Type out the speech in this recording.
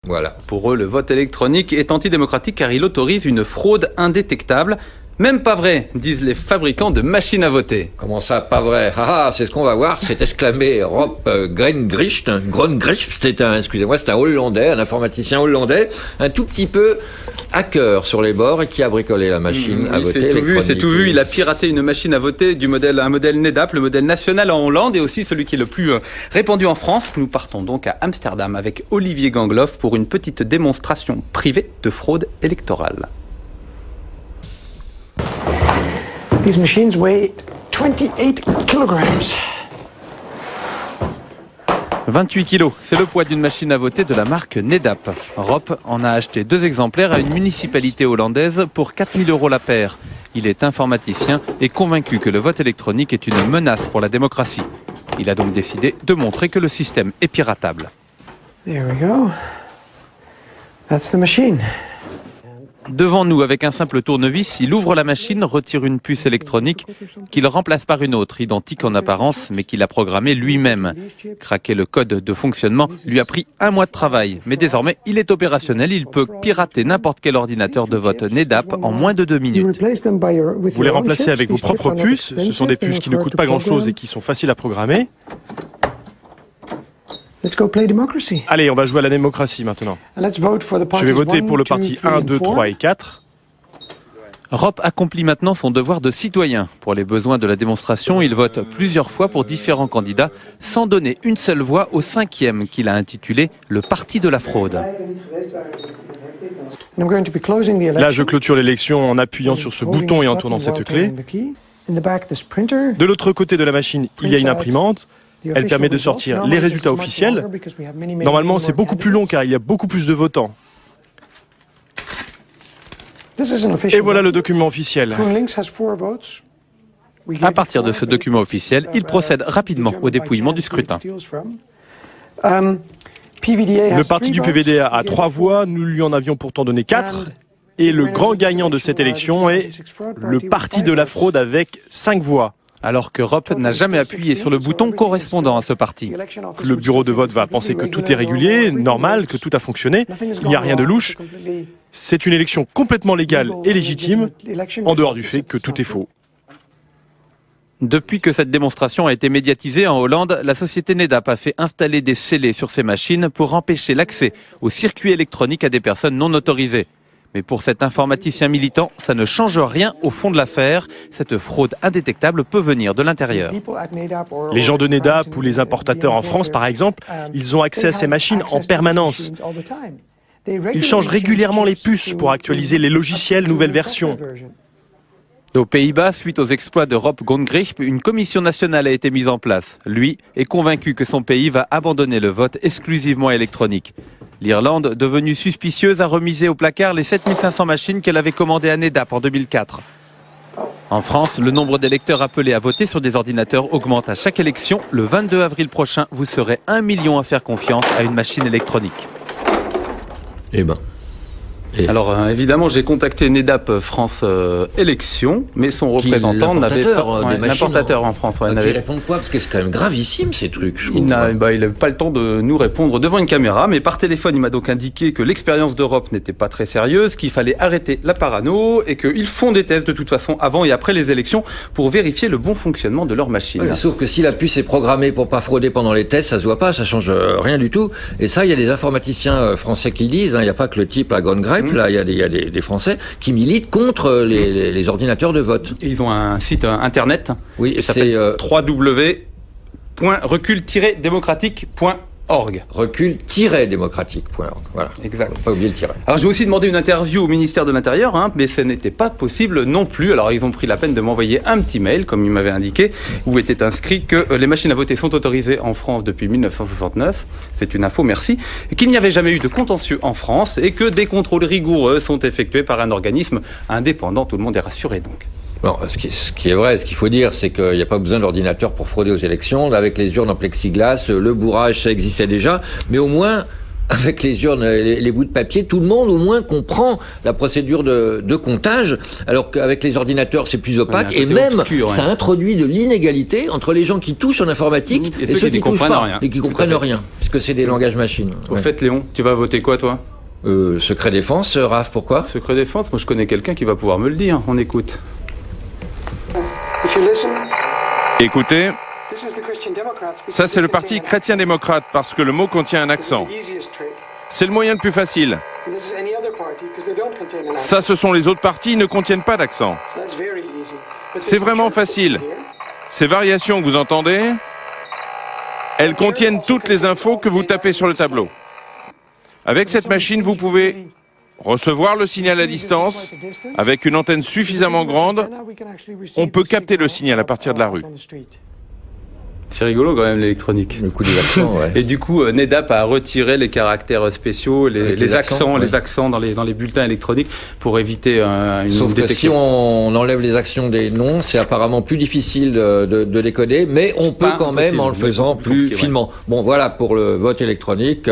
Voilà. Pour eux, le vote électronique est antidémocratique car il autorise une fraude indétectable. Même pas vrai, disent les fabricants de machines à voter. Comment ça, pas vrai? Ah, c'est ce qu'on va voir, c'est exclamé Rob Grengricht. Grengricht, c'est un Hollandais, un informaticien hollandais, un tout petit peu hacker sur les bords et qui a bricolé la machine à voter électronique. C'est tout vu, il a piraté une machine à voter un modèle NEDAP, le modèle national en Hollande et aussi celui qui est le plus répandu en France. Nous partons donc à Amsterdam avec Olivier Gangloff pour une petite démonstration privée de fraude électorale. These machines weigh 28 kilograms. 28 kilos, c'est le poids d'une machine à voter de la marque NEDAP. Rob en a acheté 2 exemplaires à une municipalité hollandaise pour 4 000 € la paire. Il est informaticien et convaincu que le vote électronique est une menace pour la démocratie. Il a donc décidé de montrer que le système est piratable. There we go. That's the machine. Devant nous, avec un simple tournevis, il ouvre la machine, retire une puce électronique qu'il remplace par une autre, identique en apparence, mais qu'il a programmée lui-même. Craquer le code de fonctionnement lui a pris 1 mois de travail, mais désormais, il est opérationnel. Il peut pirater n'importe quel ordinateur de vote NEDAP en moins de 2 minutes. Vous les remplacez avec vos propres puces. Ce sont des puces qui ne coûtent pas grand-chose et qui sont faciles à programmer. Let's go play democracy. Allez, on va jouer à la démocratie maintenant. Je vais voter pour le parti 1, 2, 3 et 4. Rob accomplit maintenant son devoir de citoyen. Pour les besoins de la démonstration, il vote plusieurs fois pour différents candidats, sans donner une seule voix au 5e qu'il a intitulé « Le Parti de la fraude ». Là, je clôture l'élection en appuyant sur ce bouton et en tournant cette clé. De l'autre côté de la machine, il y a une imprimante. Elle permet de sortir les résultats officiels. Normalement, c'est beaucoup plus long car il y a beaucoup plus de votants. Et voilà le document officiel. À partir de ce document officiel, il procède rapidement au dépouillement du scrutin. Le parti du PVDA a 3 voix, nous lui en avions pourtant donné 4. Et le grand gagnant de cette élection est le parti de la fraude avec 5 voix. Alors que Rob n'a jamais appuyé sur le bouton correspondant à ce parti. Le bureau de vote va penser que tout est régulier, normal, que tout a fonctionné. Il n'y a rien de louche. C'est une élection complètement légale et légitime, en dehors du fait que tout est faux. Depuis que cette démonstration a été médiatisée en Hollande, la société NEDAP a fait installer des scellés sur ses machines pour empêcher l'accès aux circuits électroniques à des personnes non autorisées. Mais pour cet informaticien militant, ça ne change rien au fond de l'affaire. Cette fraude indétectable peut venir de l'intérieur. Les gens de NEDAP ou les importateurs en France, par exemple, ils ont accès à ces machines en permanence. Ils changent régulièrement les puces pour actualiser les logiciels nouvelles versions. Aux Pays-Bas, suite aux exploits de Rob Grengricht, une commission nationale a été mise en place. Lui est convaincu que son pays va abandonner le vote exclusivement électronique. L'Irlande, devenue suspicieuse, a remisé au placard les 7500 machines qu'elle avait commandées à NEDAP en 2004. En France, le nombre d'électeurs appelés à voter sur des ordinateurs augmente à chaque élection. Le 22 avril prochain, vous serez 1 million à faire confiance à une machine électronique. Eh ben. Alors évidemment, j'ai contacté NEDAP France Élections, mais son représentant n'avait pas l'importateur en France. Qui répond quoi? Parce que c'est quand même gravissime ces trucs. Il n'a pas le temps de nous répondre devant une caméra, mais par téléphone, il m'a donc indiqué que l'expérience d'Europe n'était pas très sérieuse, qu'il fallait arrêter la parano et qu'ils font des tests de toute façon avant et après les élections pour vérifier le bon fonctionnement de leur machine. Ouais, sauf que si la puce est programmée pour pas frauder pendant les tests, ça se voit pas, ça change rien du tout. Et ça, il y a des informaticiens français qui disent. Il n'y a pas que le type à Grengricht. Là, il y a des Français qui militent contre les ordinateurs de vote. Et ils ont un site internet. Oui, c'est www.recul-démocratique.org. Recul-démocratique.org. Voilà. Exact. Faut pas oublier le tiret. Alors j'ai aussi demandé une interview au ministère de l'Intérieur, mais ce n'était pas possible non plus. Alors ils ont pris la peine de m'envoyer un petit mail, comme ils m'avaient indiqué, où était inscrit que les machines à voter sont autorisées en France depuis 1969. C'est une info, merci. Et qu'il n'y avait jamais eu de contentieux en France et que des contrôles rigoureux sont effectués par un organisme indépendant. Tout le monde est rassuré donc. Bon, ce qui est vrai, ce qu'il faut dire, c'est qu'il n'y a pas besoin d'ordinateur pour frauder aux élections. Avec les urnes en plexiglas, le bourrage, ça existait déjà. Mais au moins, avec les urnes, les bouts de papier, tout le monde au moins comprend la procédure de comptage, alors qu'avec les ordinateurs c'est plus opaque, et même obscur, ça introduit de l'inégalité entre les gens qui touchent en informatique et ceux qui touchent pas, et qui comprennent rien, puisque c'est des langages machines. Au fait, Léon, tu vas voter quoi, toi? Secret défense, Raph, pourquoi? Secret défense, moi je connais quelqu'un qui va pouvoir me le dire, on écoute. Écoutez, ça c'est le parti chrétien-démocrate parce que le mot contient un accent. C'est le moyen le plus facile. Ça, ce sont les autres partis, ils ne contiennent pas d'accent. C'est vraiment facile. Ces variations que vous entendez, elles contiennent toutes les infos que vous tapez sur le tableau. Avec cette machine, vous pouvez recevoir le signal à distance. Avec une antenne suffisamment grande, on peut capter le signal à partir de la rue. C'est rigolo quand même l'électronique. Le coup des accents, ouais. Et du coup, NEDAP a retiré les caractères spéciaux, les accents dans les bulletins électroniques pour éviter une Sauf détection. Que si on enlève les accents des noms, c'est apparemment plus difficile de les coder, mais on peut quand même en le faisant plus finement. Bon, voilà pour le vote électronique.